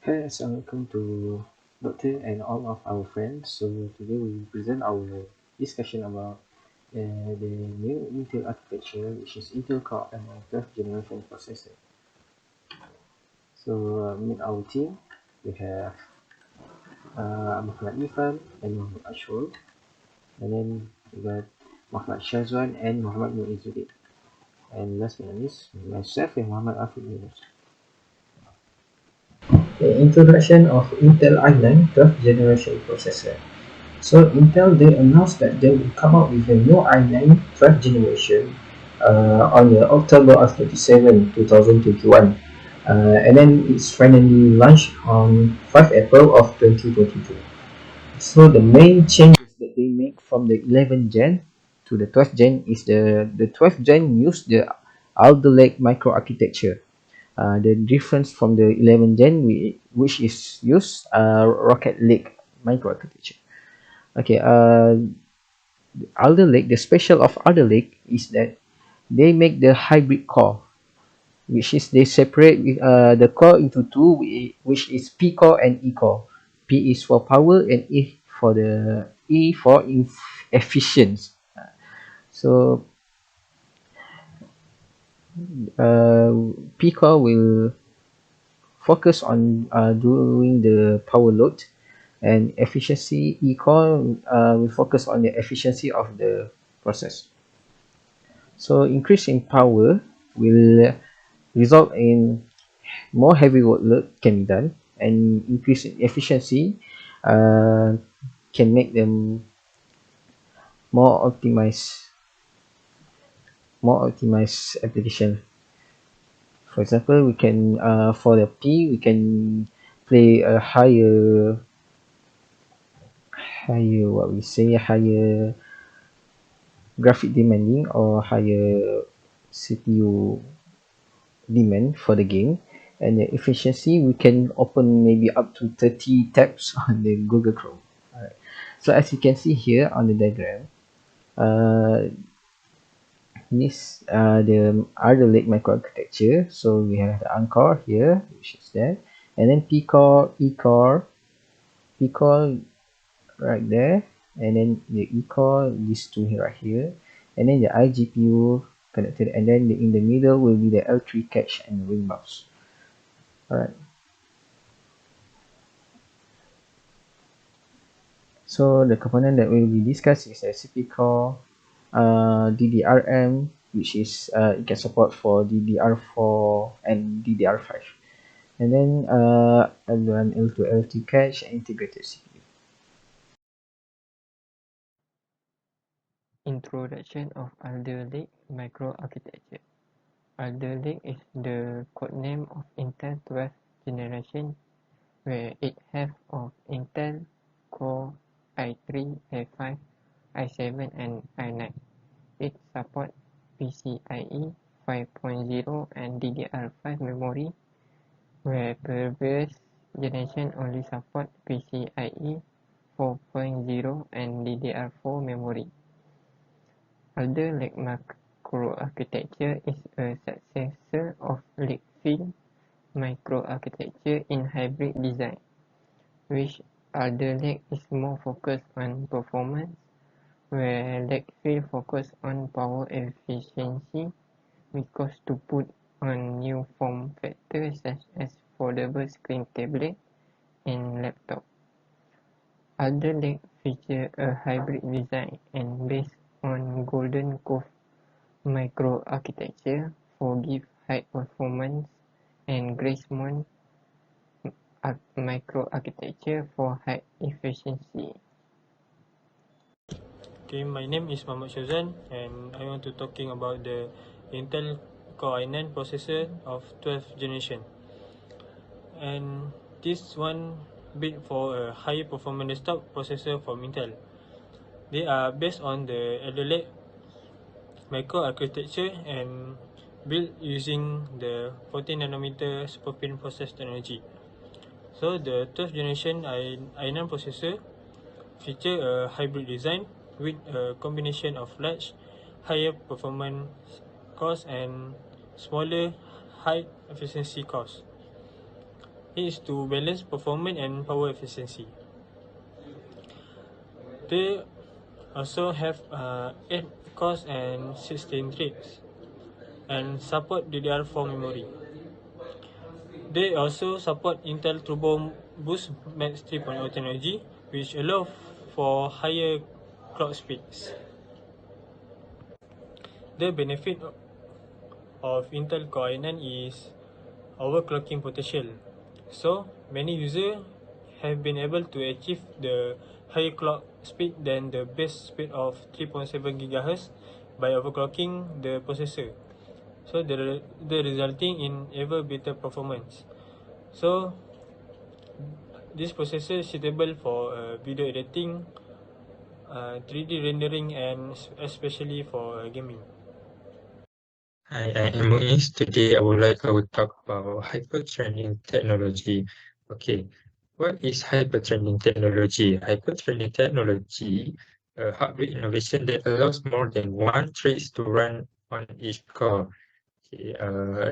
Hi, Assalamualaikum to Doctor and all of our friends. So today we present our discussion about the new Intel architecture, which is Intel Core M12th generation processor. So meet our team. We have Muhammad Nifan and Muhammad Ashur, and then we got Muhammad Shazwan and Muhammad Muizzuddin. And last but not least, myself and Muhammad Afiq Yunus. The introduction of Intel i9 12th generation processor. So Intel they announced that they will come out with a new i9 12th generation on the October of 27, 2021. And then it's finally launched on 5 April of 2022. So the main changes that they make from the 11th gen to the 12th gen is the 12th gen used the Alder Lake microarchitecture. The difference from the 11th gen which is used Rocket Lake microarchitecture. Okay, Alder Lake, the special of Alder Lake is that they make the hybrid core, which is they separate the core into two, which is P core and E core. P is for power and E for efficiency. So uh, P core will focus on doing the power load, and efficiency E core will focus on the efficiency of the process. So increase in power will result in more heavy workload can be done, and increase in efficiency uh, can make them more optimized application. For example, we can for the P we can play a higher what we say higher graphic demanding or higher CPU demand for the game, and the efficiency we can open maybe up to 30 tabs on the Google Chrome. Alright. So as you can see here on the diagram, uh, this the Alder Lake microarchitecture. So we have the Encore here, which is that, and then P core, E core, P core right there, and then the E core, these two here right here, and then the iGPU connected, and then in the middle will be the L3 cache and ring mouse. Alright. So the component that will be discussed is a CPU core, DDRM, which is it can support for DDR4 and DDR5, and then L1, L2, L3 cache and integrated CPU. Introduction of Alder Lake microarchitecture. Alder Lake is the codename of Intel 12th generation, where it has of Intel Core i3, i5, i7 and i9. It supports PCIe 5.0 and DDR5 memory, where previous generation only support PCIe 4.0 and DDR4 memory. Alder Lake microarchitecture is a successor of Lakefield microarchitecture in hybrid design, which Alder Lake is more focused on performance, where Lakefield focused on power efficiency because to put on new form factors such as foldable screen tablet and laptop. Alder Lake features a hybrid design and based on Golden Cove microarchitecture forgive high performance, and Gracemont microarchitecture for high efficiency. Okay, my name is Muhammad Shazan and I want to talking about the Intel Core i9 processor of 12th generation. And this one built for a high performance desktop processor from Intel. They are based on the Alder Lake microarchitecture and built using the 14 nanometer superfin process technology. So the 12th generation i9 processor feature a hybrid design with a combination of large, higher performance cores and smaller, high efficiency cores. is to balance performance and power efficiency. They also have 8 cores and 16 threads and support DDR4 memory. They also support Intel Turbo Boost Max 3.0 technology, which allow for higher clock speeds. The benefit of Intel Core i9 is overclocking potential. So, many users have been able to achieve the higher clock speed than the base speed of 3.7 GHz by overclocking the processor. So, the resulting in ever better performance. So, this processor is suitable for video editing, 3D rendering, and especially for gaming. Hi, I am Muiz. Today I would talk about hyperthreading technology. Okay, what is hyperthreading technology? Hyperthreading technology, a hardware innovation that allows more than one thread to run on each core. Okay,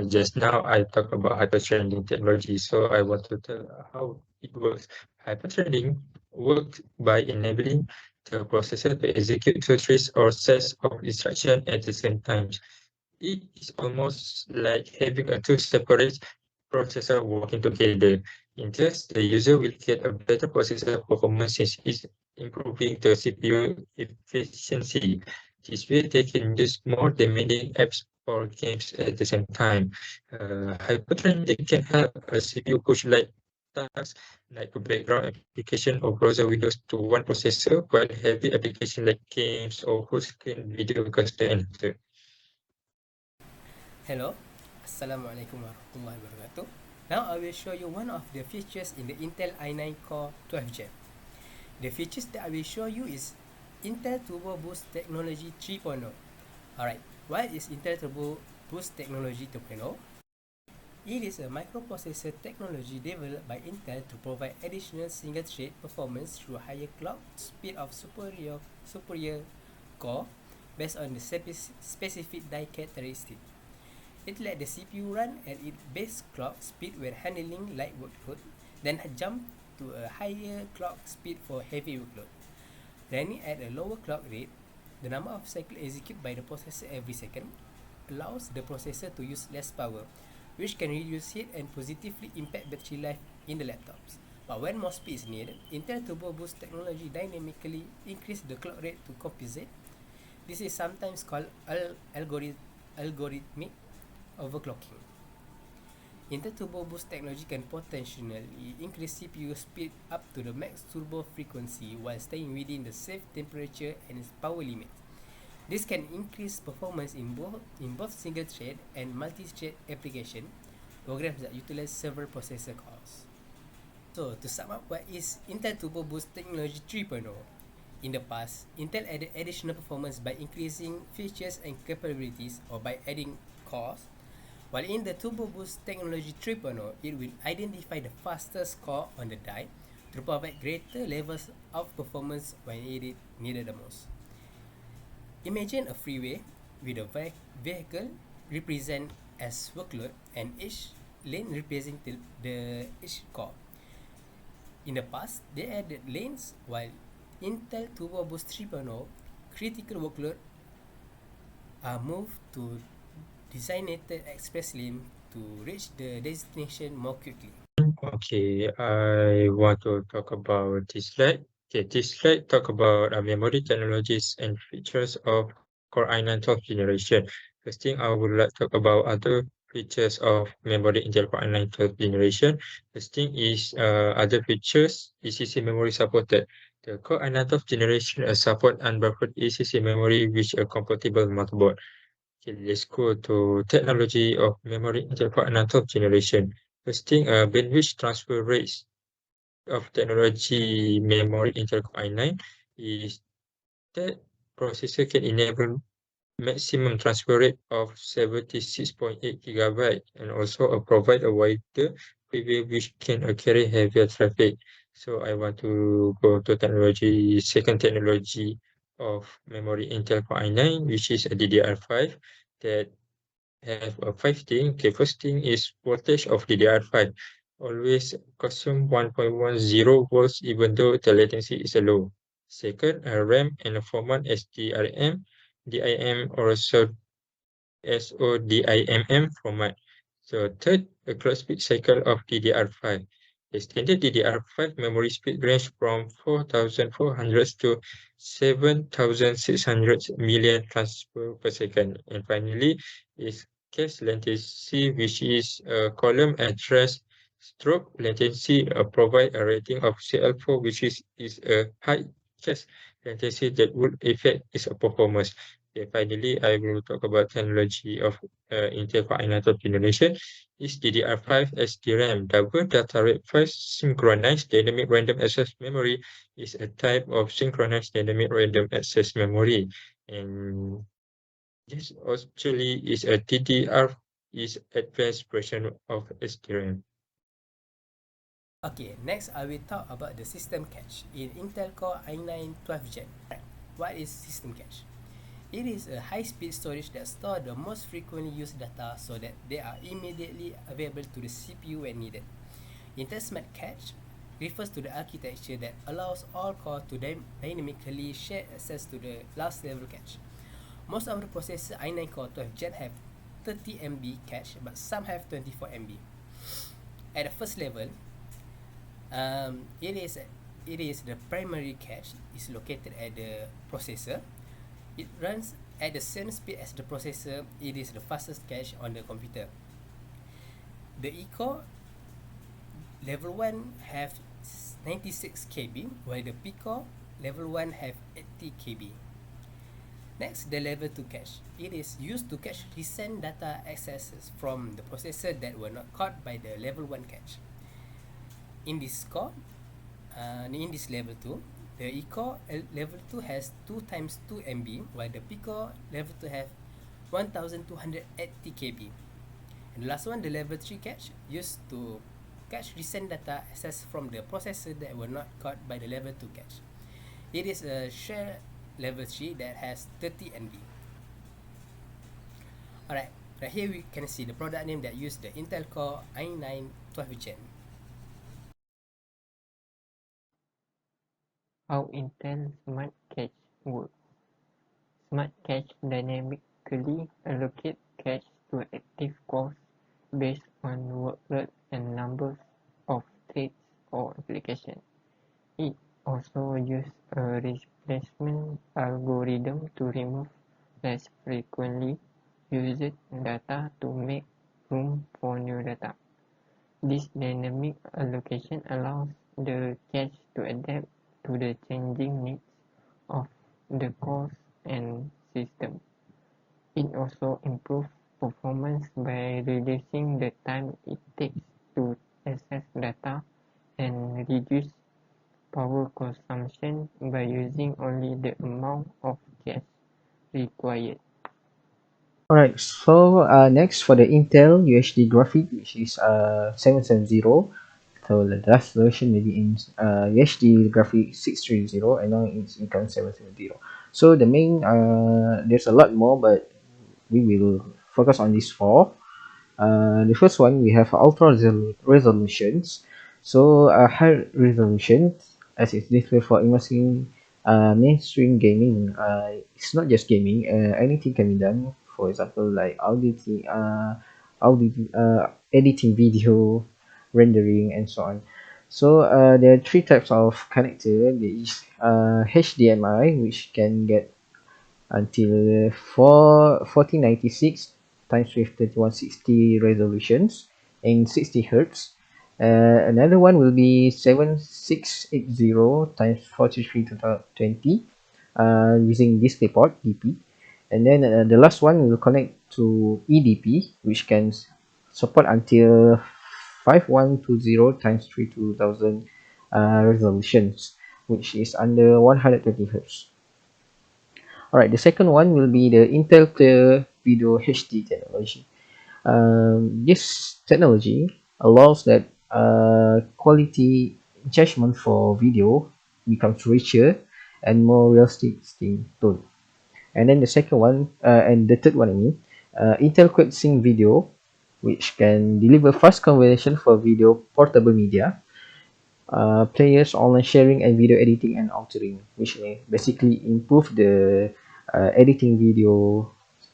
just now I talked about hyperthreading technology, so I want to tell how it works. Hyperthreading works by enabling the processor to execute two threads or sets of instructions at the same time. It is almost like having a two separate processor working together. In this, the user will get a better processor performance since it's improving the CPU efficiency. This way, they can use more demanding apps or games at the same time. Hyperthreading can help a CPU push like tasks like a background application or browser windows to one processor, while heavy applications like games or full screen video faster and faster. Hello, Assalamualaikum warahmatullahi wabarakatuh. Now I will show you one of the features in the Intel i9 Core 12 Gen. The features that I will show you is Intel Turbo Boost Technology 3.0. Alright, what is Intel Turbo Boost Technology 2.0? It is a microprocessor technology developed by Intel to provide additional single-thread performance through higher clock speed of superior core based on the specific die characteristic. It let the CPU run at its base clock speed when handling light workload, then jump to a higher clock speed for heavy workload. Running at a lower clock rate, the number of cycles executed by the processor every second allows the processor to use less power, which can reduce heat and positively impact battery life in the laptops. But when more speed is needed, Intel Turbo Boost technology dynamically increases the clock rate to compensate. This is sometimes called algorithmic overclocking. Intel Turbo Boost technology can potentially increase CPU speed up to the max turbo frequency while staying within the safe temperature and power limit. This can increase performance in both single-thread and multi-thread application programs that utilize several processor cores. So to sum up, what is Intel Turbo Boost Technology 3.0? In the past, Intel added additional performance by increasing features and capabilities or by adding cores, while in the Turbo Boost Technology 3.0, it will identify the fastest core on the die to provide greater levels of performance when it is needed the most. Imagine a freeway with a vehicle represent as workload and each lane representing each core. In the past, they added lanes, while Intel Turbo Boost 3.0 critical workload are moved to designated express lane to reach the destination more quickly. Okay, I want to talk about this slide. Okay, this slide talk about memory technologies and features of Core i9 12th generation. First thing, I would like to talk about other features of memory Intel Core i9 12th generation. First thing is other features, ECC memory supported. The Core i9 12th generation support unbuffered ECC memory with a compatible motherboard. Okay, let's go to technology of memory Intel Core i9 12th generation. First thing, bandwidth transfer rates of technology memory Intel Core i9 is that processor can enable maximum transfer rate of 76.8 GB and also provide a wider preview which can carry heavier traffic. So I want to go to second technology of memory Intel Core i9, which is a DDR5 that have five things. Okay, first thing is voltage of DDR5. always consume 1.10 volts even though the latency is low. Second, a RAM and a format SDRM, DIM or SODIMM format. So third, a clock speed cycle of DDR5. The standard DDR5 memory speed range from 4,400 to 7,600 million transfer per second. And finally, is cache latency, which is a column address stroke latency, provide a rating of CL4, which is a high cache latency that would affect its performance. Okay, finally, I will talk about technology of Intel Core i9 12th generation is DDR5 SDRAM. Double data rate first synchronized dynamic random access memory is a type of synchronized dynamic random access memory. And this actually is a DDR is advanced version of SDRAM. Okay, next I will talk about the system cache in Intel Core i9 12th Gen. What is system cache? It is a high-speed storage that stores the most frequently used data so that they are immediately available to the CPU when needed. Intel Smart Cache refers to the architecture that allows all cores to dynamically share access to the last level cache. Most of the processors i9 Core 12th Gen have 30 MB cache, but some have 24 MB. At the first level, it is the primary cache is located at the processor. It runs at the same speed as the processor. It is the fastest cache on the computer. The eCore level 1 have 96 KB, while the P-core level 1 have 80 KB. Next, the level 2 cache. It is used to cache recent data accesses from the processor that were not caught by the level 1 cache. In this level 2, the eCore level 2 has 2 times 2 MB, while the P-core level 2 have 1280 KB. And the last one, the level 3 cache, used to cache recent data accessed from the processor that were not caught by the level 2 cache. It is a shared level 3 that has 30 MB. Alright, right here we can see the product name that use the Intel Core i9 12th Gen. How Intel Smart Cache works. Smart Cache dynamically allocate cache to active cores based on workload and numbers of threads or applications. It also uses a replacement algorithm to remove less frequently used data to make room for new data. This dynamic allocation allows the cache to adapt to the changing needs of the cores and system. It also improves performance by reducing the time it takes to access data and reduce power consumption by using only the amount of cache required. Alright, so next for the Intel UHD graphic, which is 770. So the last version maybe in UHD graphic 630, and now it's become 770. So the main there's a lot more, but we will focus on these four. The first one, we have ultra resolutions. So high resolution, as it's displayed for immersing mainstream gaming. It's not just gaming. Anything can be done. For example, like editing video, rendering, and so on. So there are three types of connector. There is HDMI, which can get until 1496 times with 3160 resolutions in 60 hertz. Another one will be 7680 times 43 to 20 using DisplayPort DP. And then the last one will connect to EDP, which can support until 5120 times 32,000 resolutions, which is under 120 hertz. Alright, the second one will be the Intel Clear Video HD technology. This technology allows that quality judgment for video becomes richer and more realistic skin tone. And then the second one, and the third one, Intel QuickSync Video which can deliver fast conversion for video portable media, players, online sharing, and video editing and altering, which may basically improve the editing video,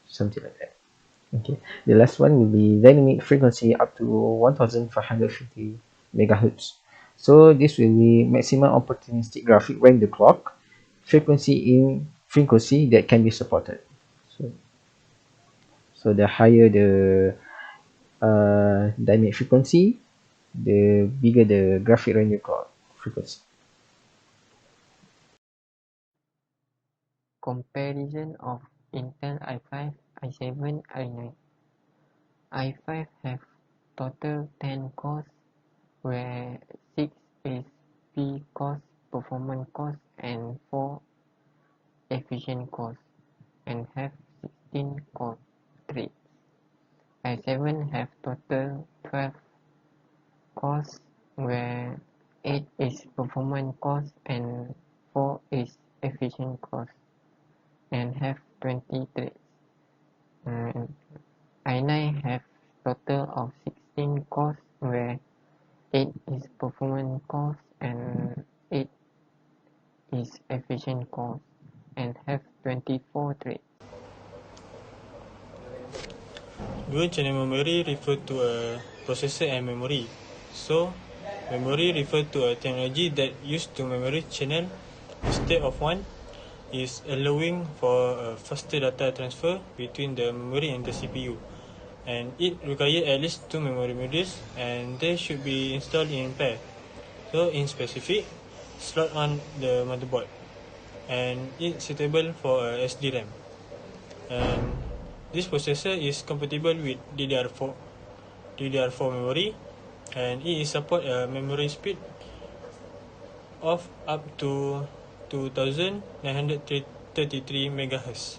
something like that. Okay, the last one will be dynamic frequency up to 1550 megahertz. So this will be maximum opportunistic graphic rank the clock frequency that can be supported. So the higher the dynamic frequency, the bigger the graphic range the clock frequency. Comparison of Intel i5, i7, i9. i5 have total 10 cores, where 6 is P cores, performance cores, and 4 efficient cores, and have 16 core threads. i7 have total 12 cores, where 8 is performance cores and 4 is efficient cores, and have 20 threads. i9 have total of 16 cores, where 8 is performance cores and 8 is efficient cores, and have 24 threads. Dual channel memory refer to a processor and memory. So, memory refer to a technology that used to memory channel instead of one, is allowing for a faster data transfer between the memory and the CPU. And it requires at least 2 memory modules, and they should be installed in pair. So in specific, slot on the motherboard, and it's suitable for a SD RAM. And this processor is compatible with DDR4 memory, and it support a memory speed of up to 2933 MHz.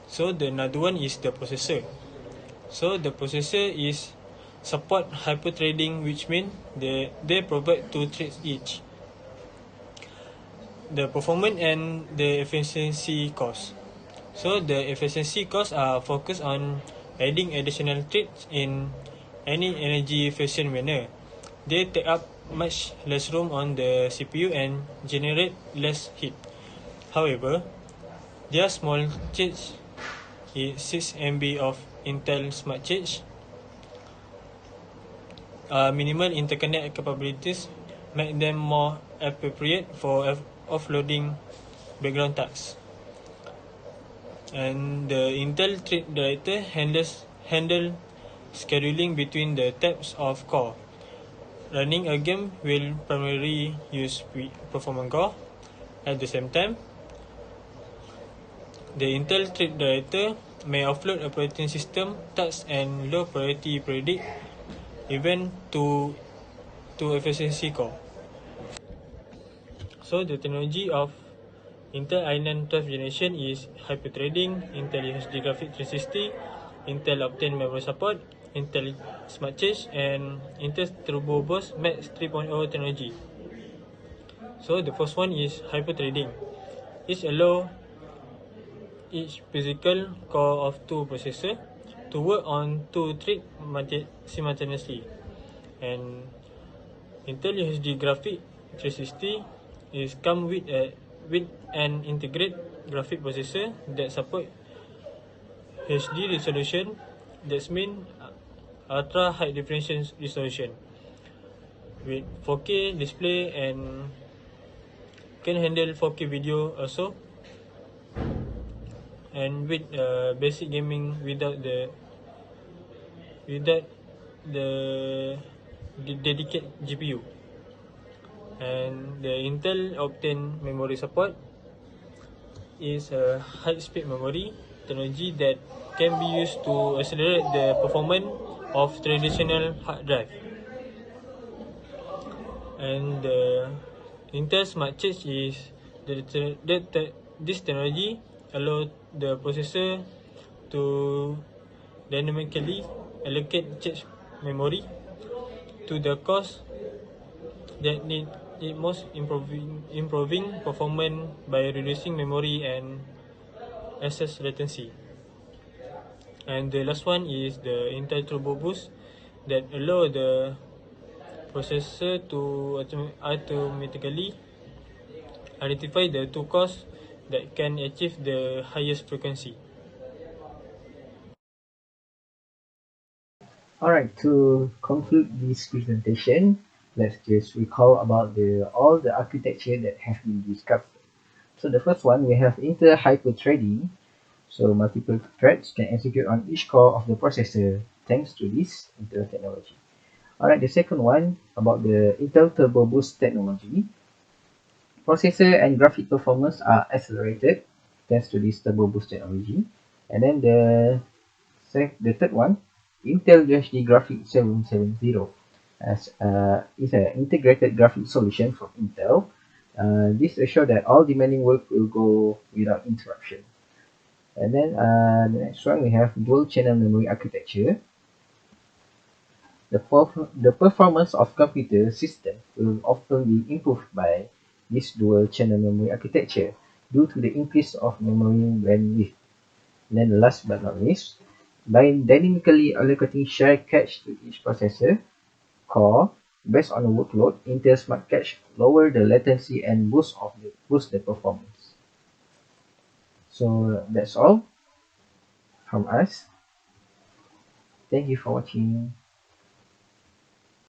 So the another one is the processor. So the processor is support hyperthreading, which means they provide 2 threads each. The performance and the efficiency cost. So the efficiency costs are focused on adding additional threads in any energy efficient manner. They take up much less room on the CPU and generate less heat. However, their small chips is 6 MB of Intel Smart Chip. Minimal interconnect capabilities make them more appropriate for offloading background tasks. And the Intel Thread Director handle scheduling between the tabs of core. Running a game will primarily use performance core. At the same time, the Intel Thread Director may offload operating system tasks and low priority predict event to efficiency core. So the technology of Intel i9 12th generation is hyperthreading, Intel UHD graphic 360, Intel Optane memory support, Intel Smart Chip, and Intel Turbo Boost Max 3.0 technology. So the first one is hyperthreading. It allows each physical core of 2 processors to work on 2 threads simultaneously. And Intel UHD graphic 360 is come with an integrated graphic processor that support HD resolution. That means ultra high definition resolution with 4K display and can handle 4K video also, and with basic gaming without the dedicated GPU. And the Intel Optane memory support is a high-speed memory technology that can be used to accelerate the performance of traditional hard drive. And the Intel Smart Chip is this technology allow the processor to dynamically allocate chip memory to the cores that need it most, improving performance by reducing memory and access latency. And the last one is the Intel Turbo Boost that allow the processor to automatically identify the two cores that can achieve the highest frequency. Alright, to conclude this presentation, let's just recall about all the architecture that have been discussed. So the first one, we have Intel hyper-threading. So multiple threads can execute on each core of the processor thanks to this Intel technology. Alright, the second one about the Intel Turbo Boost technology. Processor and graphic performance are accelerated thanks to this Turbo Boost technology. And then the third one, Intel UHD Graphics 770 is an integrated graphic solution from Intel. This assures that all demanding work will go without interruption. And then the next one, we have dual channel memory architecture. The performance of computer system will often be improved by this dual channel memory architecture due to the increase of memory bandwidth. And then last but not least, by dynamically allocating shared cache to each processor core based on the workload, Intel Smart Cache lower the latency and boost the performance. So that's all from us. Thank you for watching.